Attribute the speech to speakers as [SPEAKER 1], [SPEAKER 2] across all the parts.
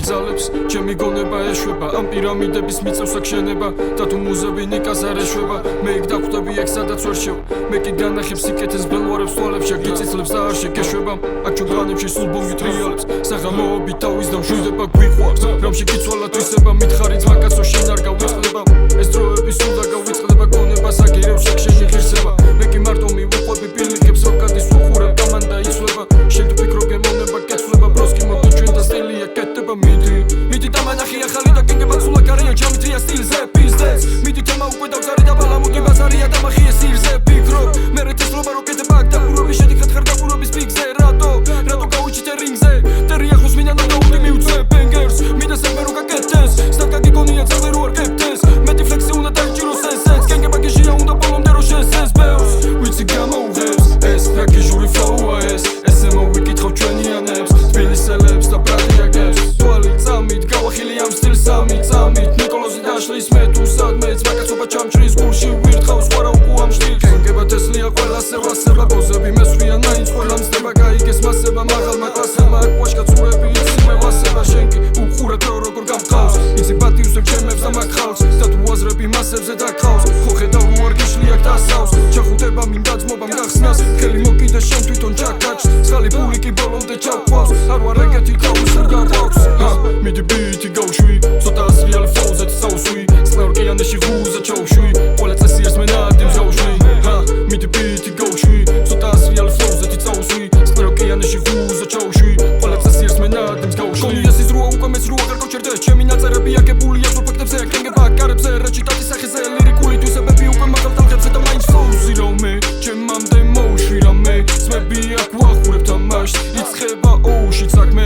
[SPEAKER 1] იზალებს ჩემი გონება ეშვება ამ პირამიდების მიწევს აქ-შენება და თუ მუზები ნიკას არ ეშვება მე იქ დახვდები ეგ სადაც ვერ შევა მე კი განახებ სიკეთეს ბელვარებს თვალებს შეგიწიწლებს და არ შეგეშვება აქ ჩვენ განებში სულ ბონგი ტრიალებს საღამოები თავის და მშვიდება გვიყვარს რამში გიცვალა თვისება მითხარი ძმაკაცო შენ არ გავიწყდება ეს დროები სულ და გავიწყდება გონება საგირებს შეგშენი ღირსება მე კი მარტო მივუყვები პილიკებს რო გადის უხურებ გამანდა იცვლება შენ თუ ფიქრო გემოვნება კეცვლება ბროსკი მოდი ჩვენ და სტილია კეთდება მიდი დამანახი ახალი და კინგება ცულა კარიან ჩამიტრია სტილზე პიზდეს მიდი თემა უკვე დავზარი და ბალამუდი ბაზარია და მახიე სირზე ფიქრობ მე რეთესლობა რო კეთება აქ და ყურები შედიხარ ხარ გაყურების ფიქზე რატო გავიჩით რინგზე ტერი ახლოს მინდა და უდი მიუწე ბენგერს მინდა სამე რო გაკეთდეს სტაკა გიგონია ძაღლი რო არ კეთდეს მეტი ფლექსი უნდა დაიჭიროს ესეც კენგება გეშია უნდა ბოლომდე რო შესეს ბელს ვიცი გამოუღებს ეს რაკი ჟური ფლოუა ესე მოვიკითხავ ჩვენიანებს თბილისელებს და ბრადიაგებს თვალი წამით გავახილი ამ სტილს სამი წამით ნიკოლოზი დაშლის მე თუ სადმეც მაკაცობა ჩამჭრის გულში ვირთხავს ყვარა უკუ ამ შტილს კენგება თესლია ყველა სევასება ბოზები მესვრიან მაინც ყველა მცდება გაიგეს მასება მაღალმა კლასებმა აქ ვაშკაცურები იცი მე ვასება შენ კი უყურებ რო როგორ გამყავს იცი პატიუსებ ჩემებს და მაგ ხალხს და თუ უაზრები მასებზე დაგხავს ხო ხედავ რო არ გიშლი აქ დასავს ჩახუტება მინდა ძმობამ გახსნას ხელი მოკიდე შენ თვითონ ჩაკაჭს ცხალი ფული კი ბოლომდე ჩავყვავს არ ვარ ეგეთი ქაუს არ გაყვავს მიდი ბიტი გავშვი ცოტა ასრიალ ფლოუზე წავსვი წყნაროკეანეში ღუზე ჩავშვი ყველა წესი ერთს მე ნადი მზავშვი მიდი ბიტი გავშვი ცოტა ასრიალ ფლოუზე წავსვი წყნაროკეანეში ღუზე ჩავშვი ყველა წესი ერთს მე ნადი მზავშვი კონიასის როა უკვე მეც როა არ გავჩერდე ჩემი ნაწერები აგებულია სულ ფაქტებზე კენგება კარებზე რეჩიტატის სახეზე ლირიკული თვისებები უკვე მაღალ თანხებზე და მაინც ფლოუზი რომ მე ჩემამდე მოუშვი რამე ძმები აქ ვახურებ თამაშს იწყება ოუში საქმე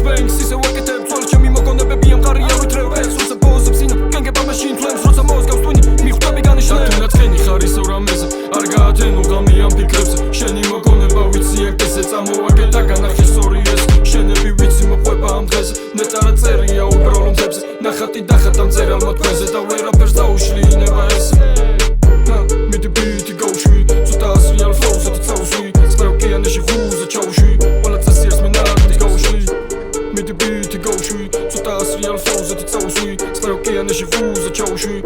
[SPEAKER 1] Bangs, ისე ვაკეთებ თვალს ჩემი მოგონებები ამ ყარია ვითრევებს როცა პოზებს ინა კენგება მაშინ თვლებს როცა მოსგავს twini მიხვდები განიშნებს თუ ნაცხენი ხარ ისევ რამეზე არ გაათენო ღამი ამ ფიქრებზე შენი მოგონება ვიცი აქ ესე წამოვაგე და განახი სწორი ეს შენები ვიცი მოყვება ამ დღეზე ნეტარა წერია უბრალო მზებზე ნახატი დახატა მწერალმა თქვენზე და ვერაფერს დაუშლი ინება ესე მიდი ბიტი გავშვი ცოტა ასრიალ ფლოუზე წავსვი წყნაროკეანეში ღუზე ჩავშვი ყველა წესი ერთს მე ნადი გავშვი მიდი ბიტი გავშვი ცოტა ასრიალ ფლოუზე წავსვი წყნაროკეანეში ღუზე ჩავშვი